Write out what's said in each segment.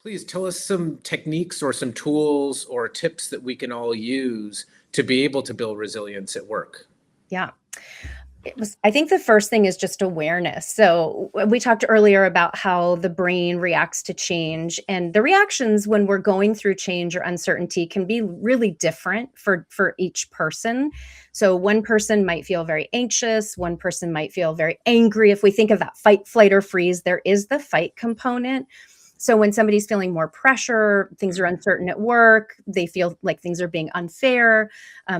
Please tell us some techniques or some tools or tips that we can all use to be able to build resilience at work. Yeah. I think the first thing is just awareness. So we talked earlier about how the brain reacts to change, and the reactions when we're going through change or uncertainty can be really different for each person. So one person might feel very anxious, one person might feel very angry. If we think of that fight, flight, or freeze, there is the fight component. So when somebody's feeling more pressure, things are uncertain at work, they feel like things are being unfair,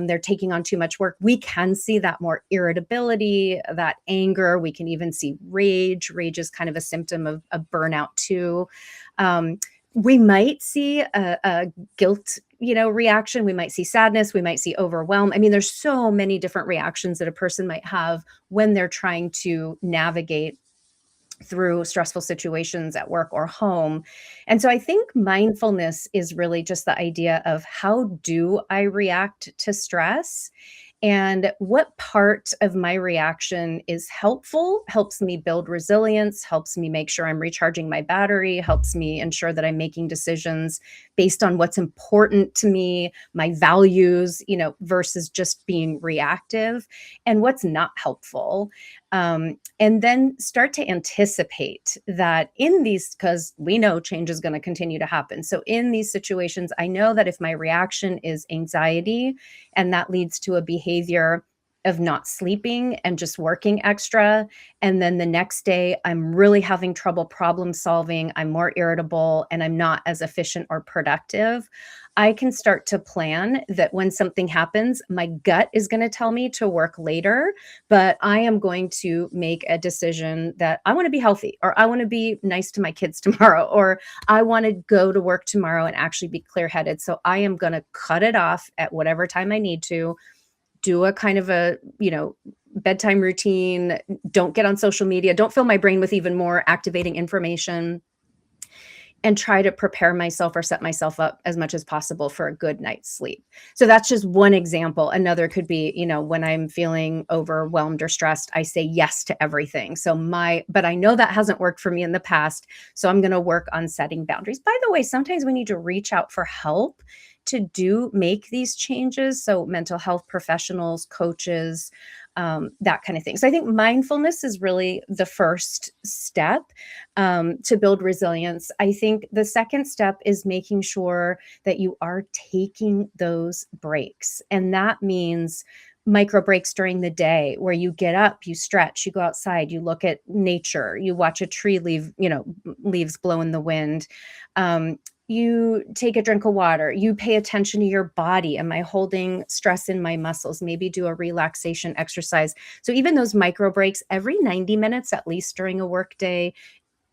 they're taking on too much work, we can see that more irritability, that anger. We can even see rage. Rage is kind of a symptom of burnout too. We might see a guilt, reaction. We might see sadness. We might see overwhelm. I mean, there's so many different reactions that a person might have when they're trying to navigate through stressful situations at work or home. And so I think mindfulness is really just the idea of, how do I react to stress? And what part of my reaction is helpful, helps me build resilience, helps me make sure I'm recharging my battery, helps me ensure that I'm making decisions based on what's important to me, my values, versus just being reactive, and what's not helpful. And then start to anticipate that in these, because we know change is going to continue to happen. So in these situations, I know that if my reaction is anxiety, and that leads to a behavior of not sleeping and just working extra, and then the next day I'm really having trouble problem solving, I'm more irritable, and I'm not as efficient or productive, I can start to plan that when something happens, my gut is going to tell me to work later, but I am going to make a decision that I want to be healthy, or I want to be nice to my kids tomorrow, or I want to go to work tomorrow and actually be clear-headed. So I am going to cut it off at whatever time I need to, do a kind of a, bedtime routine, don't get on social media, don't fill my brain with even more activating information, and try to prepare myself or set myself up as much as possible for a good night's sleep. So that's just one example. Another could be, when I'm feeling overwhelmed or stressed, I say yes to everything. But I know that hasn't worked for me in the past. So I'm going to work on setting boundaries. By the way, sometimes we need to reach out for help to make these changes. So mental health professionals, coaches, that kind of thing. So I think mindfulness is really the first step to build resilience. I think the second step is making sure that you are taking those breaks. And that means micro breaks during the day where you get up, you stretch, you go outside, you look at nature, you watch a tree leaves blow in the wind. You take a drink of water, you pay attention to your body. Am I holding stress in my muscles? Maybe do a relaxation exercise. So even those micro breaks every 90 minutes, at least during a work day,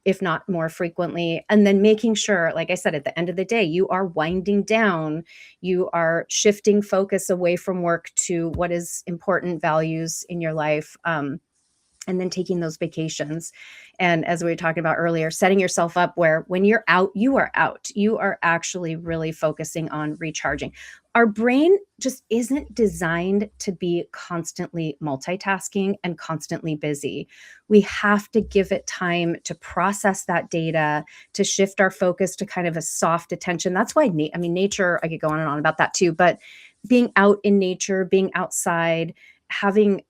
if not more frequently. And then making sure, like I said, at the end of the day, you are winding down, you are shifting focus away from work to what is important values in your life. And then taking those vacations. And as we were talking about earlier, setting yourself up where when you're out, you are out. You are actually really focusing on recharging. Our brain just isn't designed to be constantly multitasking and constantly busy. We have to give it time to process that data, to shift our focus to kind of a soft attention. That's why, nature, I could go on and on about that too, but being out in nature, being outside, having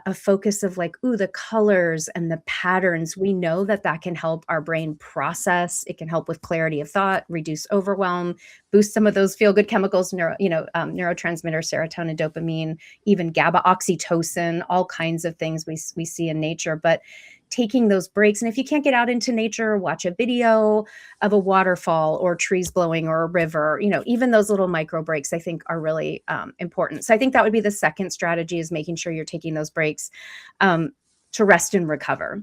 a focus of like, ooh, the colors and the patterns, we know that can help our brain process. It can help with clarity of thought, reduce overwhelm, boost some of those feel-good chemicals, neurotransmitter, serotonin, dopamine, even GABA, oxytocin, all kinds of things we see in nature. But taking those breaks, and if you can't get out into nature, watch a video of a waterfall or trees blowing or a river, even those little micro breaks I think are really important. So I think that would be the second strategy, is making sure you're taking those breaks to rest and recover.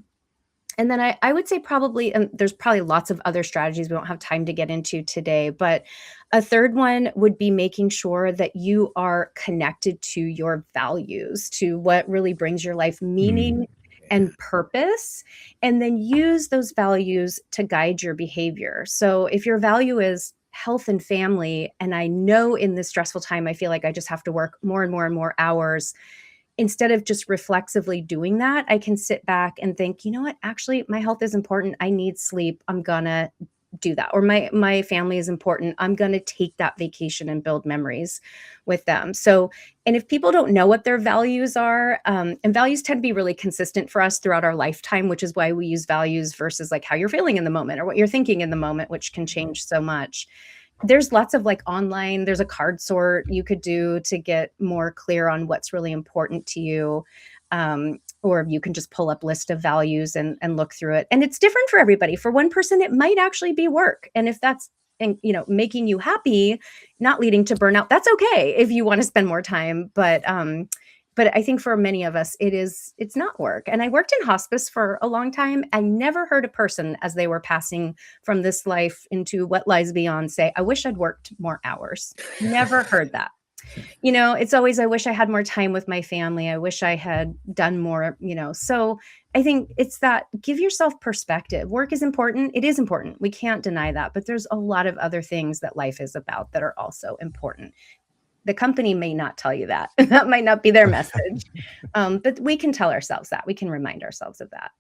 And then I would say probably, and there's probably lots of other strategies we don't have time to get into today, but a third one would be making sure that you are connected to your values, to what really brings your life meaning and purpose, and then use those values to guide your behavior. So if your value is health and family, and I know in this stressful time, I feel like I just have to work more and more and more hours, instead of just reflexively doing that, I can sit back and think, you know what, actually, my health is important. I need sleep. I'm gonna do that. Or my family is important. I'm going to take that vacation and build memories with them. So, and if people don't know what their values are, and values tend to be really consistent for us throughout our lifetime, which is why we use values versus like how you're feeling in the moment or what you're thinking in the moment, which can change so much. There's lots of like online, there's a card sort you could do to get more clear on what's really important to you. Or you can just pull up list of values and look through it. And it's different for everybody. For one person, it might actually be work. And if that's, and making you happy, not leading to burnout, that's okay if you want to spend more time. But I think for many of us, it's not work. And I worked in hospice for a long time. I never heard a person as they were passing from this life into what lies beyond say, I wish I'd worked more hours. Never heard that. It's always, I wish I had more time with my family. I wish I had done more, So I think it's that give yourself perspective. Work is important. It is important. We can't deny that. But there's a lot of other things that life is about that are also important. The company may not tell you that. That might not be their message. But we can tell ourselves that. We can remind ourselves of that.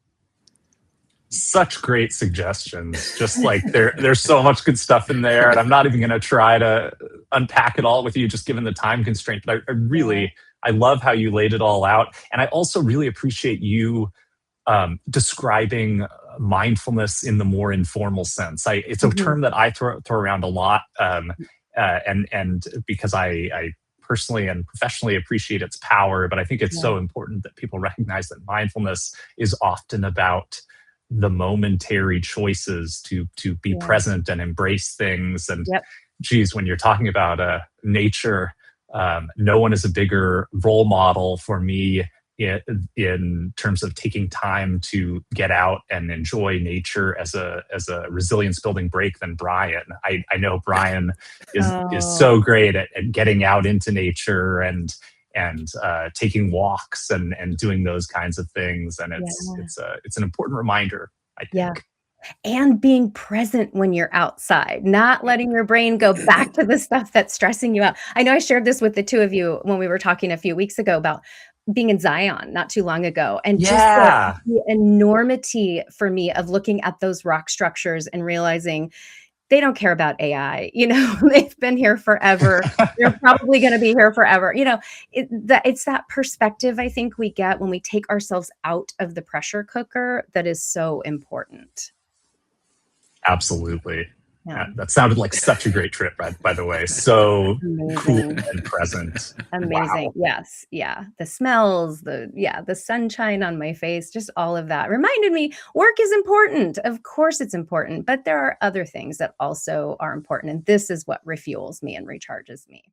Such great suggestions. Just like there's so much good stuff in there. And I'm not even going to try to unpack it all with you, just given the time constraint. But I love how you laid it all out. And I also really appreciate you describing mindfulness in the more informal sense. It's a term that I throw around a lot. And because I personally and professionally appreciate its power, but I think it's so important that people recognize that mindfulness is often about the momentary choices to be present and embrace things. And geez, when you're talking about nature, no one is a bigger role model for me in terms of taking time to get out and enjoy nature as a resilience building break than Brian. I know Brian is so great at getting out into nature and taking walks and doing those kinds of things. And it's an important reminder, I think. Yeah. And being present when you're outside, not letting your brain go back to the stuff that's stressing you out. I know I shared this with the two of you when we were talking a few weeks ago about being in Zion not too long ago. And just the enormity for me of looking at those rock structures and realizing they don't care about AI. They've been here forever. They're probably going to be here forever. It's that perspective I think we get when we take ourselves out of the pressure cooker that is so important. Absolutely. Yeah, that sounded like such a great trip, by the way. So Amazing. Cool and present. Amazing. Wow. Yes. Yeah. The smells, the sunshine on my face, just all of that reminded me work is important. Of course it's important, but there are other things that also are important. And this is what refuels me and recharges me.